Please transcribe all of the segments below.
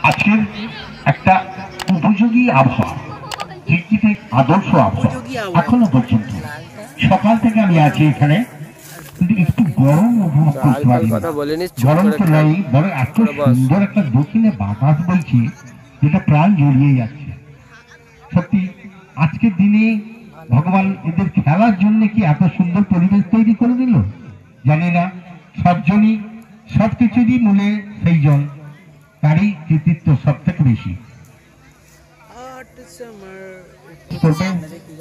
আজকের একটা উপযোগী আবহাওয়া, ক্রিকেটের আদর্শ আবহাওয়া এখনো পর্যন্ত। সকাল থেকে আমি আছি এখানে, কিন্তু একটু গরম উপভোগ করতে পারি। গরম তো নাই, বড় এত সুন্দর একটা দক্ষিণে বাতাস বইছে যেটা প্রাণ জড়িয়ে যাচ্ছে। সত্যি আজকের দিনে ভগবান এদের খেলার জন্য কি এত সুন্দর পরিবেশ তৈরি করে দিল জানি না। সবজনই সবকিছুরই মূলে সেই জন, তারই কৃতিত্ব সব থেকে বেশি।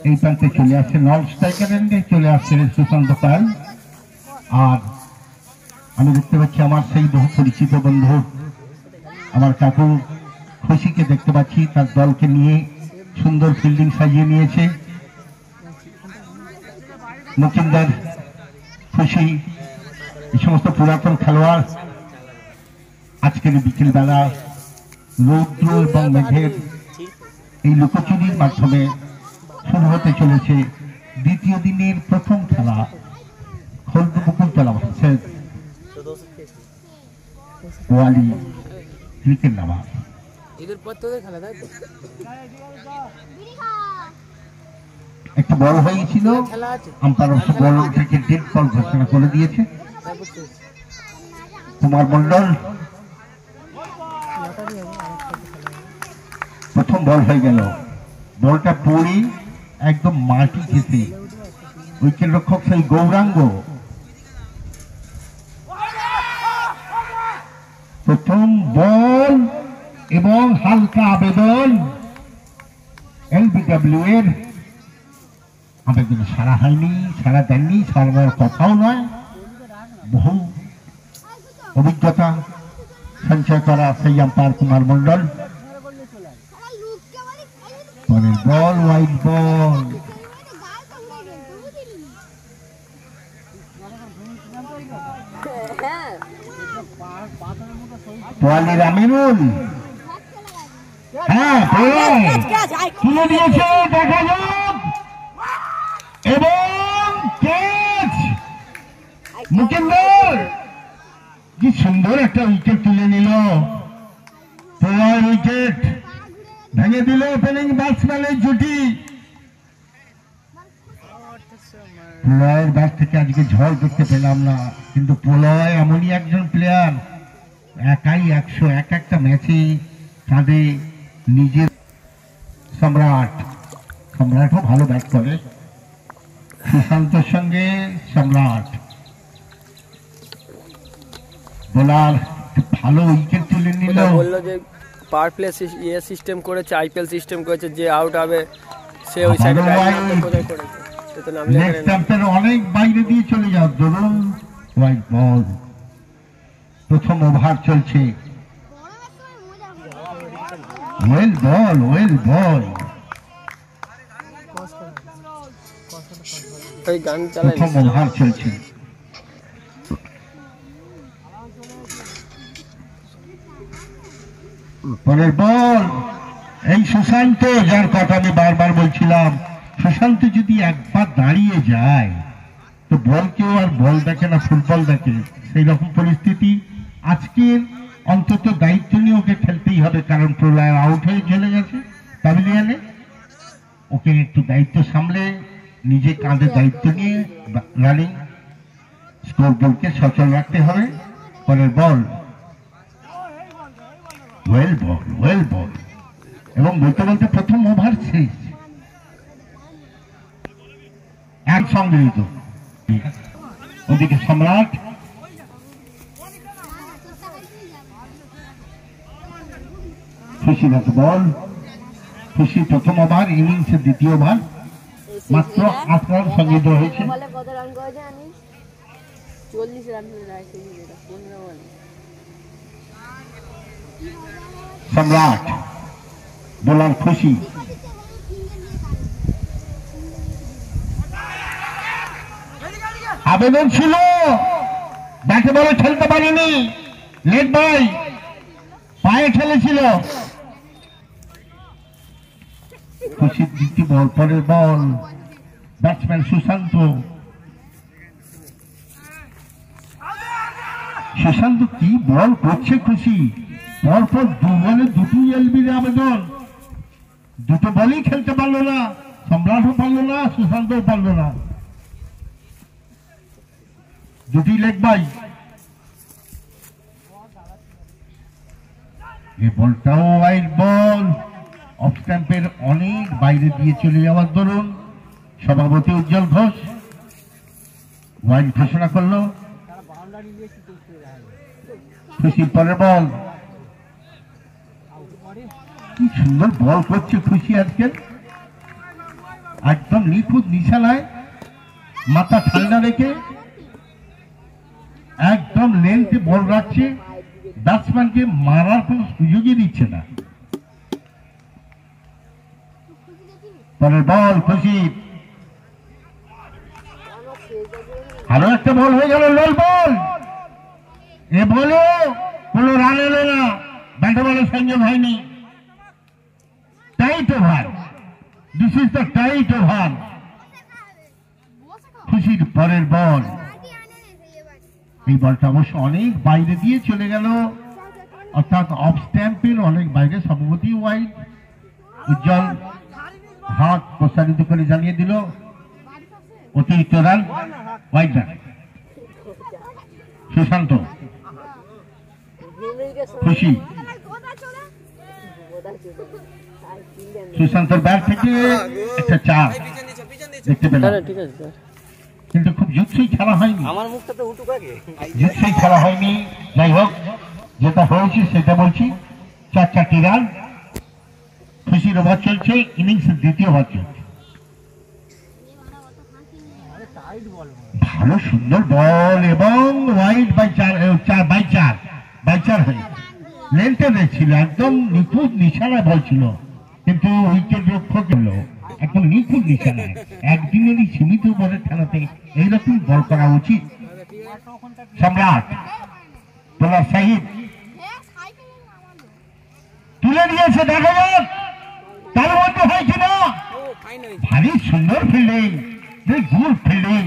এই প্রান্তে চলে আসছে নন স্ট্রাইকারে, চলে আসছে সুশান্ত পাল। আর আমি দেখতে পাচ্ছি আমার সেই বহু পরিচিত বন্ধু আমার কাকু খুশিকে দেখতে পাচ্ছি, তার দলকে নিয়ে সুন্দর ফিল্ডিং সাজিয়ে নিয়েছে। মুকিন্দার, খুশি, এই সমস্ত পুরাতন খেলোয়াড় আজকের বিকেল বেলা রৌদ্র এবং মেঘের এই লুকোচুরির মাধ্যমে শুরু হতে চলেছে দ্বিতীয় দিনের প্রথম খেলা বকুলতলা ভার্সেস ওয়ালি ক্রিকেট নামাজ। একটা বল হয়েছিল, আম্পায়ার বল থেকে ডেড বল ঘোষণা করে দিয়েছে। কুমার মন্ডল প্রথম বল হয়ে গেল, বলটা পড়ে একদম মাটি খেতে উইকেট রক্ষক সেই গৌরাঙ্গ প্রথম বল এবং হালকা আবেদন এলবিডব্লিউ এর আবেদন সারা হয়নি, সারা দেননি, সারার কথাও নয়। বহু অভিজ্ঞতা সঞ্চয় করা সেই আম্পায়ার কুমার মন্ডল। পরের বল ওয়াইড বল, ওয়ালির আমিরুল তুলে দিয়েছে, দেখা যাক, এবং ক্যাচ। মুকিন্দর কি সুন্দর একটা উইকেট তুলে নিল, উইকেট ভেঙে দিল ওপেনিং ব্যাটসম্যানের জুটি। প্রলয়ের ব্যাট থেকে আজকে ঝড় দেখতে পেলাম না, কিন্তু প্রলয় এমনই একজন প্লেয়ার, একাই 100, এক একটা ম্যাচে কাঁধে নিজের। সম্রাটও ভালো ব্যাট করে, সুশান্তর সঙ্গে সম্রাট বোলার ভালো উইকেট তুলে নিল। বললো যে পাওয়ার প্লে সিস্টেম করেছে, আইপিএল সিস্টেম করেছে, যে আউট হবে সে ওই সাইডে অনেক বাইরে দিয়ে চলে যাও। ধরুন হোয়াইট বল, প্রথম ওভার চলছে। ওয়েল বল, ওয়েল বল, প্রথম ওভার চলছে। পরের বল এই সুশান্ত, যার কথা আমি বারবার বলছিলাম, সুশান্ত যদি একবার দাঁড়িয়ে যায় তো বল কেউ আর বল দেখে না, ফুটবল দেখে, সেই রকম পরিস্থিতি। আজকের অন্তত দায়িত্ব নিয়ে ওকে খেলতেই হবে, কারণ প্রলয় আউট হয়ে চলে গেছে প্যাভিলিয়নে। ওকে একটু দায়িত্ব সামলে নিজে কাঁধে দায়িত্ব নিয়ে রানিং স্কোর বোর্ডকে সচল রাখতে হবে। পরের বল ওয়েল বল, ওয়েল বল, এবং বলতে বলতে প্রথম ওভার শেষ। এক সংগৃহীত, ওদিকে সম্রাট, খুশির বল, খুশি প্রথম ওভার, ইনিংসের দ্বিতীয় ওভার, মাত্র 8 রান সংগৃহীত হয়েছে। সম্রাট, বোলার খুশি, আবেদন ছিল, ব্যাটে বলে খেলতে পারেনি, লেট বাই, পায়ে খেলেছিল। খুশির দ্বিতীয় বল, পরের বল, ব্যাটসম্যান সুশান্ত, সুশান্ত কি বল করছে খুশি, পরপর দু বলে দুটি এলবির আবেদন, দুটো বলেই খেলতে পারলো না, সম্রাটও পারলো না, সুশান্তও পারলো না, দুটি লেগ বাই। এই বলটাও ওয়াইড বল, অফ স্ট্যাম্পের অনেক বাইরে দিয়ে চলে যাওয়ার দরুন সভাপতি উজ্জ্বল ঘোষ ওয়াইড ঘোষণা করলো। খুশি পরের বল, কি সুন্দর বল করছে খুশি আজকে, একদম নিখুঁত নিশানায় মাথা ঠান্ডা রেখে একদম লেন্থে বল রাখছে, ব্যাটসম্যানকে মারার কোন সুযোগই দিচ্ছে না। পরের বল খুশি, আরো একটা বল হয়ে গেল লাল বল। এ বলে কোন রান এলো না, ব্যাটে বলে সংযোগ হয়নি। Tight over, this is the tight over. খুশির পরের বল, এই বলটা অবশ্য অনেক বাইরে দিয়ে চলে গেল, অর্থাৎ অফ স্ট্যাম্পের অনেক বাইরে, সভাপতি ওয়াইড। উজ্জ্বল হাত প্রসারিত করে জানিয়ে দিল অতিরিক্ত রান, ওয়াইড রান। সুশান্ত, খুশি, সুশান্তর ব্যাট থেকে একটা চার দেখতে পেলাম, কিন্তু খুব জুৎসই খেলা হয়নি, জুৎসই খেলা হয়নি। যাই হোক, যেটা হয়েছে সেটা বলছি, 4 রান। খুশির ওভার চলছে, ইনিংসের দ্বিতীয় ওভার চলছে। ভালো সুন্দর বল এবং ওয়াইড বাই 4 হয়ে লেন্থে ছিল, একদম নিখুঁত নিশানায় বল ছিল, কিন্তু উইকেট রক্ষক হলো একদম নিখুঁত নিশানায়। একদিনেরই সীমিত বলের খেলাতে এইরকম বল করা উচিত। সম্রাট, বোলার সাহিদ তুলে নিয়েছে, দেখা যাক তার মধ্যে হয় কিনা। ভারী সুন্দর ফিল্ডিং, গুড ফিল্ডিং,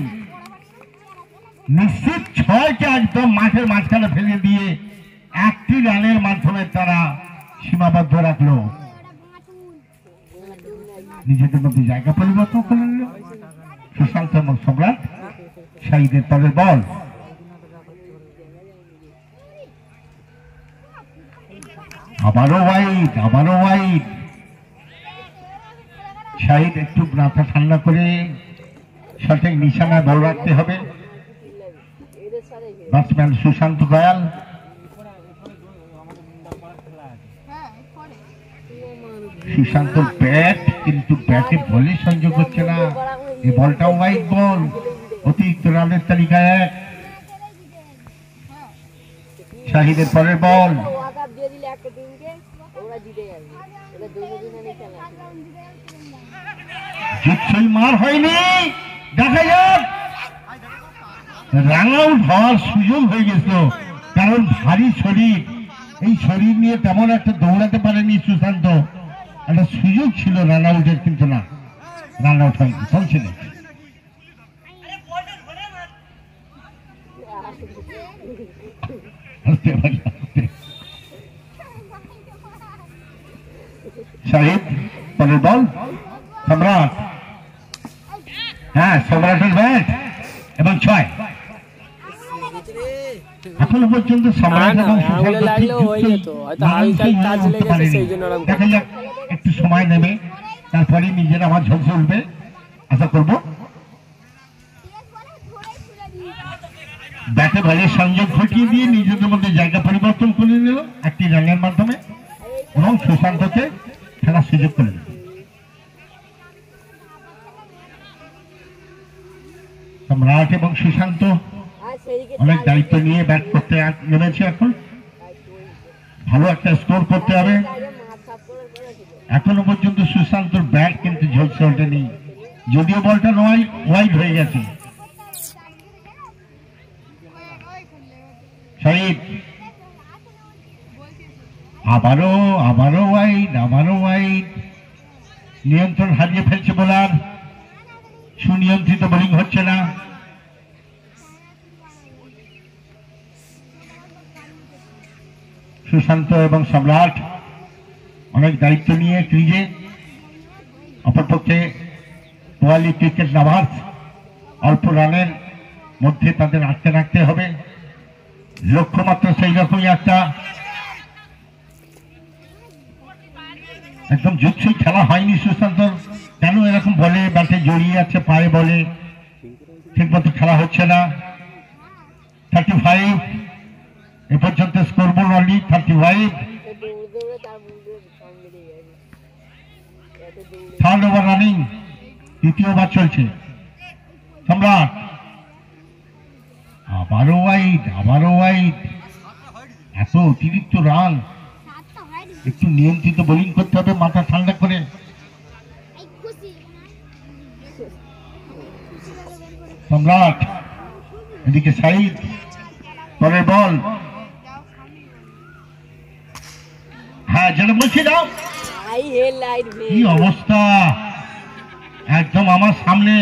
নিশ্চিত 6কে একদম মাঠের মাঝখানে ফেলে দিয়ে 1টি রানের মাধ্যমে তারা সীমাবদ্ধ রাখলো, নিজেদের মধ্যে জায়গা পরিবর্তন করে নিল সুশান্ত এবং সম্রাট। শাহিদের পরের বল, আবারও ওয়াইড, আবারও ওয়াইড। শাহিদ একটু মাথা ঠান্ডা করে সঠিক নিশানায় বল রাখতে হবে। ব্যাটসম্যান সুশান্ত দয়াল, সুশান্ত ব্যাট, কিন্তু ব্যাটে বলে সংযোগ হচ্ছে না। এই বলটাও ওয়াইড বল, অতিরিক্ত রানের তালিকায় 1। শাহিদের পরের বল, জিতছই মার হয়নি, দেখা যাক। রান আউট হওয়ার সুযোগ হয়ে গেছিল, কারণ ভারী শরীর, এই শরীর নিয়ে তেমন একটা দৌড়াতে পারেনি সুশান্ত, একটা সুযোগ ছিল রান আউটের, কিন্তু না, রান আউট হয়নি, চলছে না। শাহিদ পরের বল, সম্রাট, হ্যাঁ সম্রাটের ব্যাট এবং 6। এখনো পর্যন্ত সম্রাট এবং দেখা যাক, একটু সময় নেবে, তারপরে নিজের আমার ঝলসে উঠবে আশা করব। ব্যাটে বলের সংযোগ ঘটিয়ে দিয়ে নিজেদের মধ্যে জায়গা পরিবর্তন করে নিল 1টি রানের মাধ্যমে এবং সুশান্তকে খেলার সুযোগ করে দিল। সম্রাট এবং সুশান্ত অনেক দায়িত্ব নিয়ে ব্যাট করতে নেমেছে, এখন ভালো একটা স্কোর করতে হবে। এখনো পর্যন্ত সুশান্তর ব্যাট কিন্তু ঝলসে ওঠেনি, যদিও বলটা ওয়াইড হয়ে গেছে। শাহিদ, আবারও ওয়াইড, নিয়ন্ত্রণ হারিয়ে ফেলছে বোলার, সুনিয়ন্ত্রিত বোলিং হচ্ছে না। সুশান্ত এবং সম্রাট অনেক দায়িত্ব নিয়ে ক্রিজে, অপরপক্ষে পোয়ালি ক্রিকেট লাভার্স অল্প রানের মধ্যে তাদের আটকে রাখতে হবে, লক্ষ্যমাত্র সেই রকমই একটা একদম জুৎসই খেলা হয়নি সুশান্তর। কেন এরকম বলে ব্যাটে জড়িয়ে আছে, পায়ে বলে ঠিক মতো খেলা হচ্ছে না। 35 এ পর্যন্ত scoreboard only 35। Third over running, দ্বিতীয় ওভার চলছে। সম্রাট আবারও ওয়াইড, এত অতিরিক্ত রান, একটু নিয়ন্ত্রিত বোলিং করতে হবে মাথা ঠান্ডা করে। সম্রাট এদিকে সাইদ, পরের বল, হ্যাঁ যেটা বলছিলাম, কি অবস্থা একদম আমার সামনে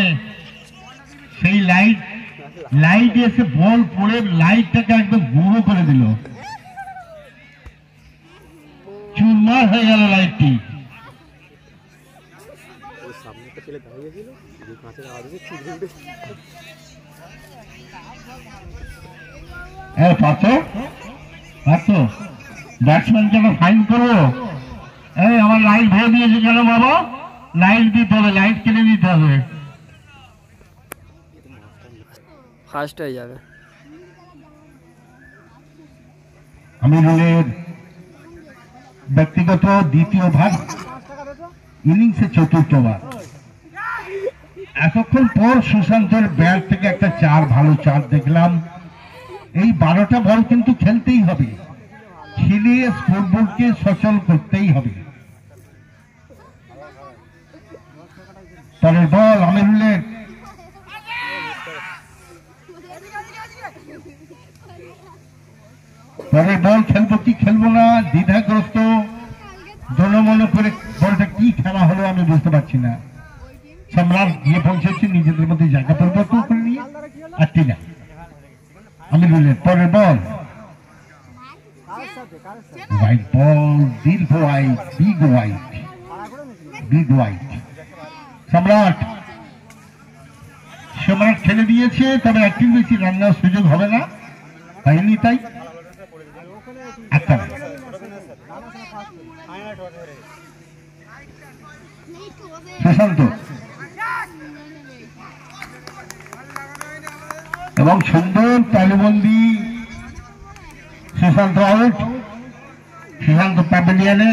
সেই লাইট এসে বল পড়ে লাইটটাকে একদম গুঁড়ো করে দিল, চুরমার হয়ে গেল লাইটটি। ব্যাটসম্যানকে ফাইন করবো, আমার লাইট ভরে দিয়েছে কেন বাবা? লাইট দিতে হবে, লাইট কিনে দিতে হবে, ফার্স্ট হয়ে যাবে। আমিরুলের ব্যক্তিগত দ্বিতীয় ভাগ, ইনিংসে চতুর্থ ওভার। এতক্ষণ পর সুশান্তর ব্যাট থেকে একটা ভালো চার দেখলাম। এই 12টা বল কিন্তু খেলতেই হবে, খেলে স্কোরবোর্ডকে সচল করতেই হবে। পরের বল আমিরুলের, পরের বল খেলবো কি খেলবো না দ্বিধাগ্রস্ত, জনমনে করে বলটা কি খেলা হলো আমি বুঝতে পারছি না। সম্রাট গিয়ে পৌঁছেছে নিজেদের মধ্যে জায়গা পরিবর্তন করে নিয়ে, আর না আমিরুলের পরের বল, হোয়াইট বল, দীর্ঘ ওয়াইড, বিগ ওয়াইড। সম্রাট খেলে দিয়েছে, তবে একটু বেশি রান নেওয়ার সুযোগ হবে না, হয়নি তাই একটা। সুশান্ত এবং সুন্দর তালুবন্দি, সুশান্ত আউট। সুশান্ত প্যাভিলিয়নে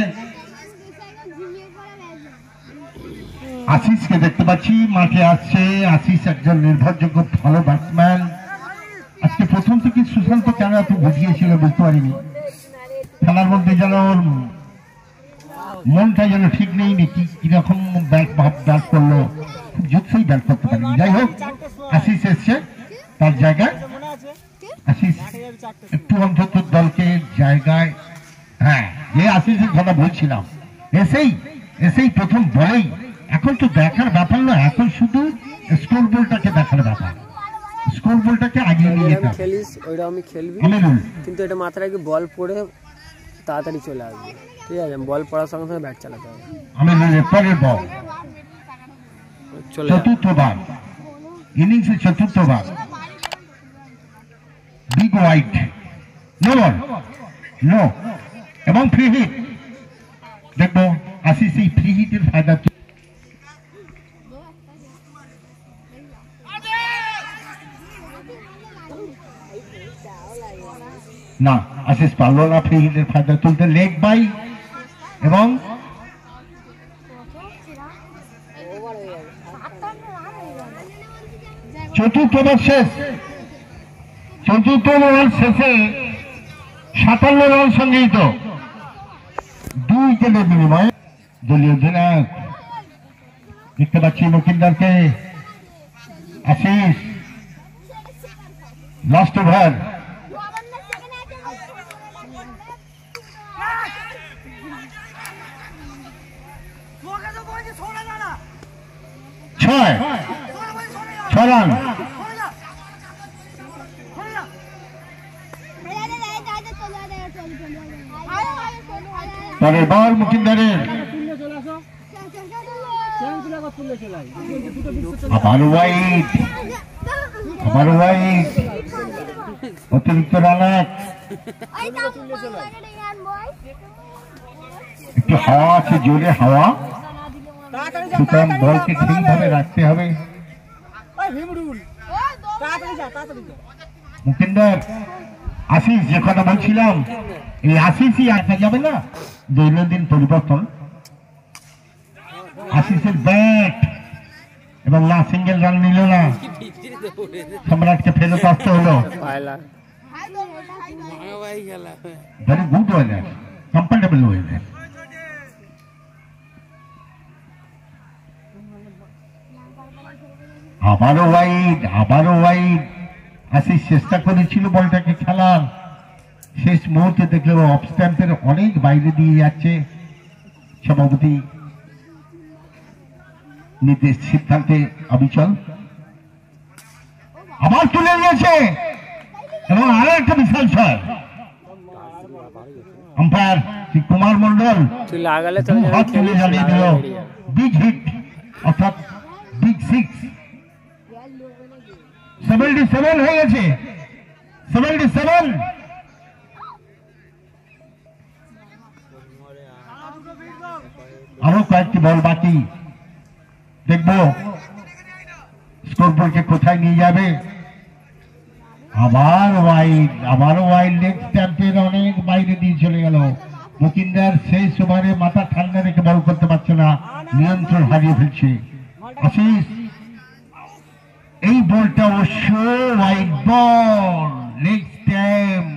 আশিসকে দেখতে পাচ্ছি মাঠে আসছে। আশিস একজন নির্ভরযোগ্য ভালো ব্যাটসম্যান। আজকে প্রথম থেকে সুশান্ত কেন এত বুঝিয়েছিল বুঝতে পারিনি, খেলার মধ্যে যেন ওর মনটা যেন ঠিক নেই, কিরকম ব্যাট করলো, খুব জুৎসই ব্যাট করতে পারেনি। যাই হোক, আশিস এসছে তার জায়গায়। আশিস একটু অন্তত দলকে জায়গায়, হ্যাঁ যে আশিসের কথা বলছিলাম, এসেই প্রথম বলেই। এখন তো দেখার ব্যাপার না, এখন শুধু স্কোর বোর্ডটাকে দেখার ব্যাপার, স্কোর বোর্ডটাকে আগিয়ে নিয়ে যেতে হবে। খেলিস ওইটা আমি খেলবি, কিন্তু এটা মাথায় রাখি বল পড়ে তাড়াতাড়ি চলে আসবে, ঠিক আছে? বল পড়ার সঙ্গে সঙ্গে ব্যাট চালাতে হবে। পরের বল, চতুর্থবার ইনিংসে চতুর্থবার, big wide, no ball, no, এবং ফ্রি হিট। দেখবো আশিস এই ফ্রি হিটের ফায়দা না, আশিস পারলো না ফ্রি হিটের ফায়দা তুলতে। লেগ বাই এবং চতুর্থ ওভার শেষ, চতুর্থ ওভার শেষে 57 রান সংগৃহীত, 2 উইকেটের বিনিময়ে। দলীয় অধিনায়ক দেখতে পাচ্ছি মকিন্দারকে। আশিস লাস্ট ওভার, ছয় রান। পরের বল মুকিন্দারের, আবারও ওয়াইড, আবারও ওয়াইড, অতিরিক্ত রান আউট। একটু হাওয়া আছে, জোরে হাওয়া, সুতরাং বলকে ঠিকভাবে রাখতে হবে। মুকিন্দার, আশিস যে কথা বলছিলাম, এই আশিসই আসা যাবে না, দৈনন্দিন পরিবর্তন। আশিসের ব্যাট এবং না সিঙ্গেল রান নিল না, সম্রাটকে ফেরত আসতে হলো। Very good weather, comfortable weather. আবারও ওয়াইড, আবারও ওয়াইড। আশিস চেষ্টা করেছিল বলটাকে খেলার, শেষ মুহূর্তে দেখলো অফ স্ট্যাম্পের অনেক বাইরে দিয়ে যাচ্ছে। সভাপতি নির্দেশ সিদ্ধান্তে অবিচল, আবার তুলে নিয়েছে এবং আরো একটা বিশাল ছয়। আম্পায়ার শ্রী কুমার মন্ডল হাত তুলে জানিয়ে দিল বিগ হিট, অর্থাৎ বিগ সিক্স। 77 হয়ে গেছে, 77। আরো কয়েকটি বল বাকি, দেখবো স্কোরবোর্ডকে কোথায় নিয়ে যাবে। আবার ওয়াইড, আবারও ওয়াইড, লেগ স্ট্যাম্পের অনেক বাইরে দিয়ে চলে গেল। মুকিন্দার শেষ ওভারে মাথা ঠান্ডা রেখে বল করতে পারছে না, নিয়ন্ত্রণ হারিয়ে ফেলছে। আশিস, এই বলটা অবশ্য ওয়াইড বল, লেগ স্ট্যাম্প।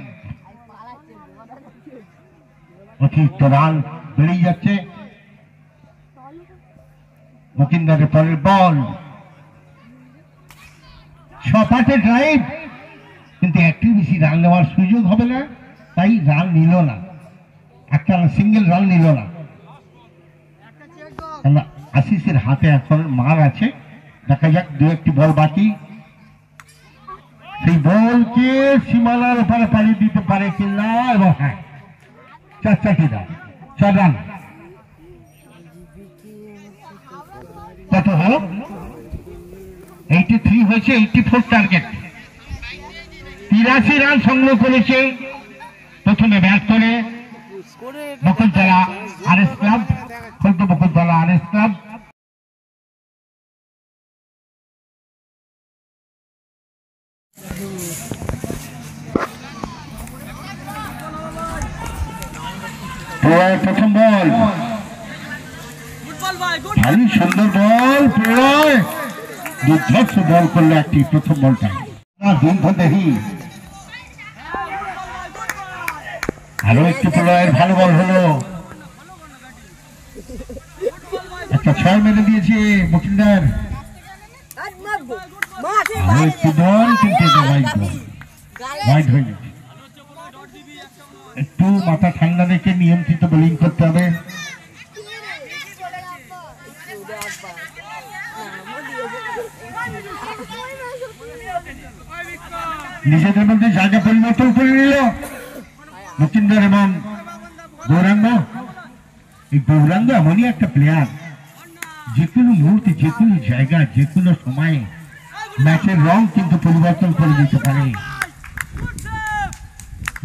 অতিরিক্ত রান বেড়ে যাচ্ছে। মুকিন্দারের পরের বল, ছপাটে ড্রাইভ, কিন্তু একটু বেশি রান নেওয়ার সুযোগ হবে না, তাই রান নিল না, একটা সিঙ্গেল রান নিল না। আশিসের হাতে এখন মার আছে, দেখা যাক দু একটি বল বাকি, সেই বলকে সীমানার উপরে পাড়ি দিতে পারে কিনা। এবং হ্যাঁ, 4 রান, 4 রান। কত হলো? 83 হয়েছে, 84 টার্গেট। 83 রান সংগ্রহ করেছে প্রথমে ব্যাট করে বকুলতলা আরএস ক্লাব, খোলতো বকুলতলা আরএস ক্লাব। প্রথম বল, ভারী সুন্দর বল, প্রলয় দুর্ধর্ষ বল করলো একটি প্রথম বলটা। দেখি আরো একটি প্রলয়ের ভালো বল হলো, একটা 6 মেরে দিয়েছে মুকিন্দার। আরো একটি বল, কিন্তু ওয়াইড হয়ে গেছে। একটু মাথা ঠান্ডা রেখে নিয়ন্ত্রিত বোলিং করতে হবে। নিজেদের মধ্যে জায়গা পরিবর্তন করে নিল মুকিন্দার এবং গৌরাঙ্গ। এই গৌরাঙ্গ এমনই একটা প্লেয়ার, যে কোনো মুহূর্তে, যে কোনো জায়গা, যে কোনো সময়ে ম্যাচের রং কিন্তু পরিবর্তন করে দিতে পারে।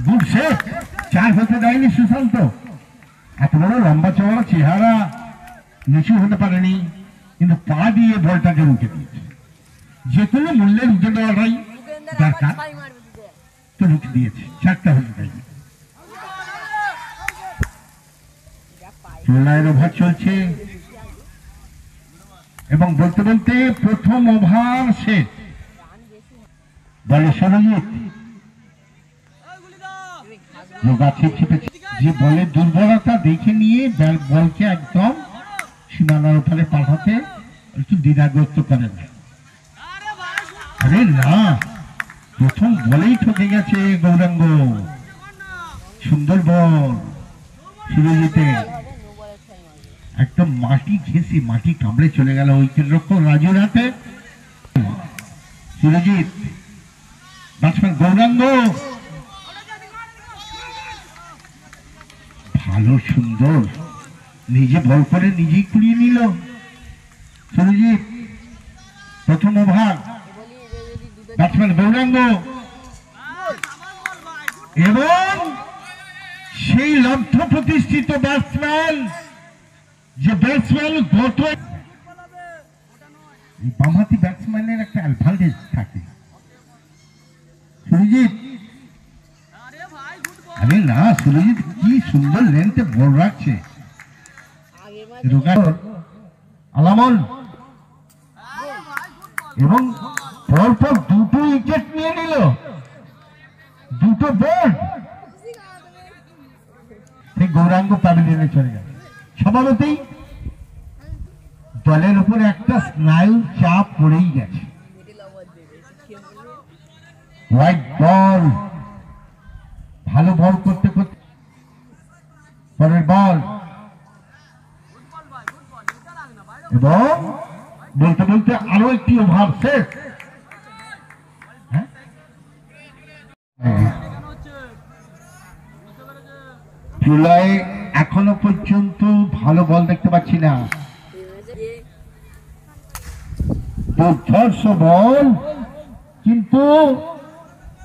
গুড সেভ, 4 হতে দেয়নি সুশান্ত। এত বড় লম্বা চওড়া চেহারা, নিচু হতে পারেনি, কিন্তু পা দিয়ে বলটাকে রুখে দিয়েছে। যে কোনো মূল্যে রুখে দেওয়াটাই দরকার, তো রুখে দিয়েছে, 4টা হতে দেয়নি। প্রলয়ের ওভার চলছে এবং বলতে বলতে প্রথম ওভার শেষ। বলে সরজিৎ, যে বলের দুর্বলতা দেখে নিয়ে বলকে একদম সীমানার উপরে পাঠাতে একটু দ্বিধাগ্রস্ত করে না। আরে না, প্রথম বলেই ঠকে গেছে গৌরাঙ্গ। সুন্দর বল সুরজিতে, একদম মাটি ঘেঁষে মাটি কামড়ে চলে গেল উইকেট রক্ষক রাজুর হাতে। সুরজিৎ, ব্যাটসম্যান গৌরাঙ্গ, ভালো সুন্দর দোষ, নিজে বল করে নিজেই কুড়িয়ে নিল সুরজিৎ। প্রথম ওভার, ব্যাটসম্যান গৌরাঙ্গ এবং সেই লব্ধ প্রতিষ্ঠিত ব্যাটসম্যান, যে ব্যাটসম্যান গত বামহাতি ব্যাটসম্যানের একটা অ্যাডভান্টেজ থাকে। সুরজিৎ, আরে না, সুরজিৎ কি সুন্দর লেন্থে বল রাখছে। আলামল এবং পরপর দুটো উইকেট নিয়ে নিল, দুটো বল। সেই গৌরাঙ্গ প্যাভিলিয়নে চলে গেল। স্বভাবতই দলের উপর একটা স্নায়ু চাপ পড়েই গেছে। হোয়াইট বল, ভালো বল করতে করতে পরের বল এবং বলতে বলতে আরো একটি ওভার শেষ। জুলাই এখনো পর্যন্ত ভালো বল দেখতে পাচ্ছি না। দুর্ধর্ষ বল, কিন্তু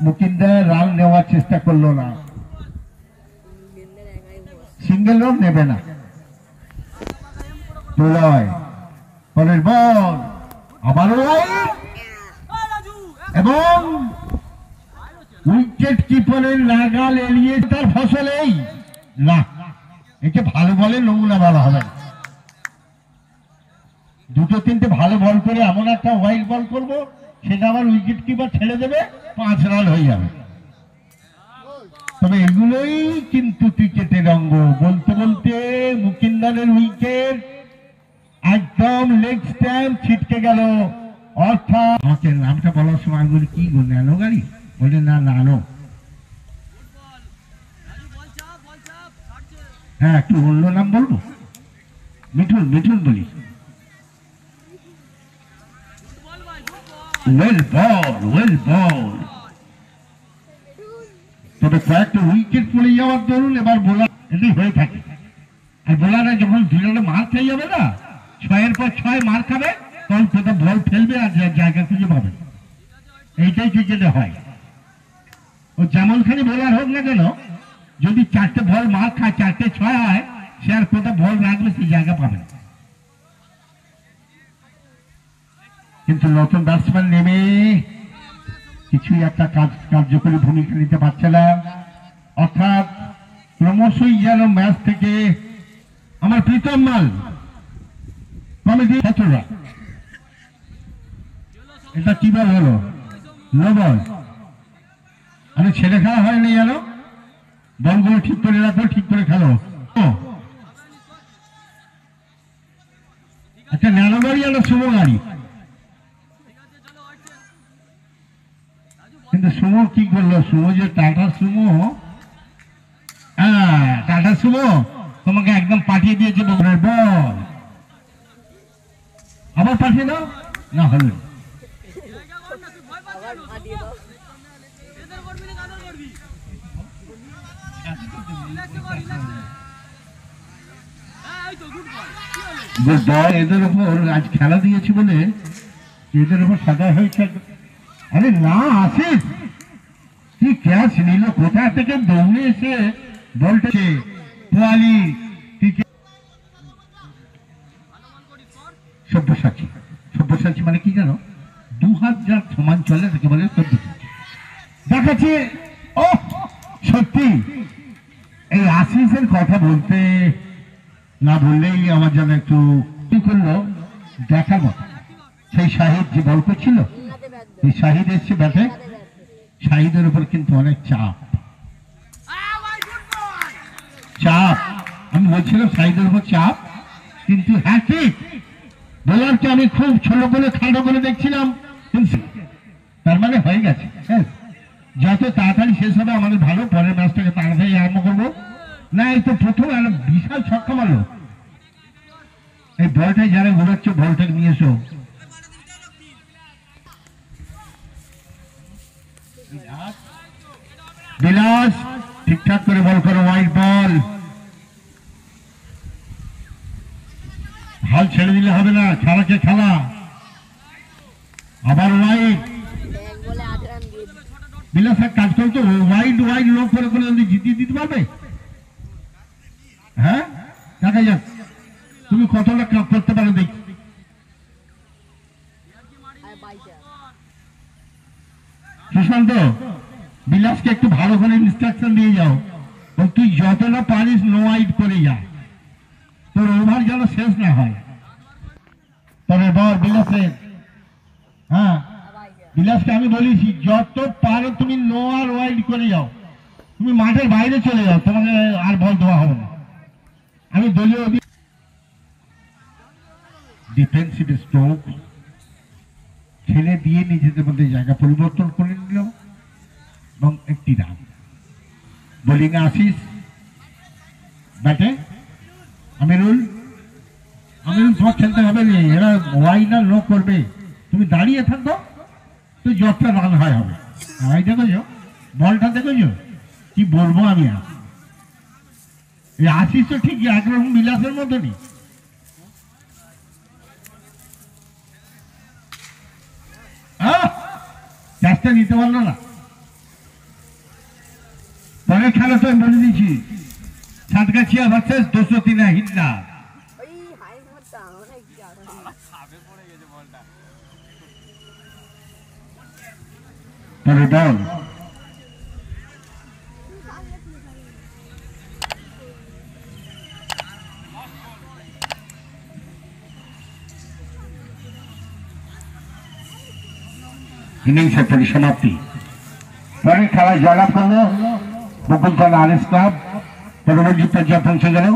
মুকিন্দার রান নেওয়ার চেষ্টা করলো না, সিঙ্গেল রান নেবে না। জুলাই পরের বল আবারও এবং উইকেট কিপারের নাগাল এড়িয়ে তার ফসল এই না, একে ভালো বলে নমুনা বলা হবে। দুটো তিনটে ভালো বল করে এমন একটা ওয়াইড বল করব, সেটা আবার উইকেট কিপার ছেড়ে দেবে, 5 রান হয়ে যাবে। তবে এগুলোই কিন্তু ক্রিকেটের অঙ্গ। বলতে বলতে মুকিন্দারের উইকেট একদম লেগ স্ট্যাম্প ছিটকে গেল। অর্থাৎ আমাকে নামটা বলার সময় আমি বলি কি গো ন্যানো গাড়ি, বলে না নানো। হ্যাঁ, একটু অন্য নাম বলবো, মিঠুন, মিঠুন বলি। ওয়েল বল, ওয়েল বল। তবে কয়েকটা উইকেট পড়ে যাওয়ার দরুন এবার বোলার এটাই হয়ে থাকে। আর বোলাররা যখন 2 রানে মার খেয়ে যাবে না, 6-এর পর 6 মার খাবে, তখন কোথাও বল ফেলবে আর জায়গা খুঁজে পাবে। এইটাই ক্রিকেটে হয়। ও যেমনখানি বোলার হোক না কেন, যদি 4টে বল মার খায়, 4টে 6 হয়, সে আর কোথাও বল রাখবে সেই জায়গা পাবে না। কিন্তু নতুন ব্যাটসম্যান নেমে কিছুই একটা কার্যকরী ভূমিকা নিতে পারছে না। অর্থাৎ ক্রমশই যেন ম্যাচ থেকে আমার প্রীতম মাল কমিটি 17 এটা কি বল হলো, নো বল। আরে ছেলে খেলা হয়নি জানো, বলগুলো ঠিক করে রাখো, ঠিক করে খেলো। একটা ন্যানো গাড়ি আর সুমো গাড়ি, কিন্তু সুমো কি করলো, সুমো যে টাটা সুমো, টাটা সুমো তোমাকে একদম পাঠিয়ে দিয়েছে। বল আবার পাঠিয়ে দাও না, হলো এদের উপর আজ খেলা দিয়েছি বলে এদের উপর সাদা হয়েছে। আরে না, আসিস কি ক্যাচ নিল, কোথা থেকে দৌড়ে এসে বলটা পোয়ালি। সব্যসাচী, সব্যসাচী মানে কি জানো, 2 হাত যার সমান চলে তাকে বলে সব্যসাচী। দেখাচ্ছে ও সত্যি এই আশিসের কথা বলতে না বললেই আমার যেন একটু কি করলো দেখার মতো। সেই শাহিদ যে বল করছিল, এই শাহিদ এসছে ব্যাটে, শাহিদের উপর কিন্তু অনেক চাপ। আমি বলছিলাম শাহিদের উপর চাপ, কিন্তু হ্যাঁ ঠিক, বোলারকে আমি খুব ছোট করে খাটো করে দেখছিলাম, তার মানে হয়ে গেছে। যত তাড়াতাড়ি শেষ হবে আমাদের ভালো, পরের ম্যাচটাকে তাড়াতাড়ি আরম্ভ করবো। না, এই তো প্রথম বিশাল ছক্কা মারলো। এই বলটাই যারা ঘুরাচ্ছ, বলটাকে নিয়ে এসো। বিলাস ঠিকঠাক করে বল করো, হোয়াইট বল। ছেড়ে দিলে হবে না, খেলাকে খেলা। আবার ওয়াইড, বিলাস এক কাজ করতো, ওয়াইড ওয়াইড লোক করে করে যদি জিতিয়ে দিতে পারবে। হ্যাঁ, দেখা যাক তুমি কতটা করতে পারো দেখি। সুশান্ত, বিলাসকে একটু ভালো করে ইনস্ট্রাকশন দিয়ে যাও, তুই যতটা পারিস নো ওয়াইড করে যা, তোর ওভার যেন শেষ না হয়। তবে বল বিলাসের, হ্যাঁ বিলাসকে আমি বলেছি যত পারো তুমি নো আর ওয়াইড করে যাও, তুমি মাঠের বাইরে চলে যাও, তোমাকে আর বল দেওয়া হবে না। আমি দলীয় ডিফেন্সিভ স্ট্রোক ছেলে দিয়ে নিজেদের মধ্যে জায়গা পরিবর্তন করে নিল এবং একটি রান। বোলিং এ আশিস, ব্যাটে আমিরুল। আমিরুল তোমার খেলতে হবে না, এরা ওয়াইড আর নো করবে, তুমি দাঁড়িয়ে থাকবো তো যতটা রান হয় হবে। দেখেছো বলটা, দেখেছো কি বলবো আমি। আর এই আশিস তো ঠিক একরকম বিলাসের মতনই। ক্যাচটা নিতে পারলো না। পরের খেলা তো আমি বলে দিচ্ছি, সাতগাছিয়া ভার্সেস 203 হিটলা। পরের বল ইনিংসের পরিসমাপ্তি। পরের খেলায় জয়লাভ করলো বকুলতলা আরএস ক্লাব, পরবর্তী পর্যায়ে পৌঁছে গেল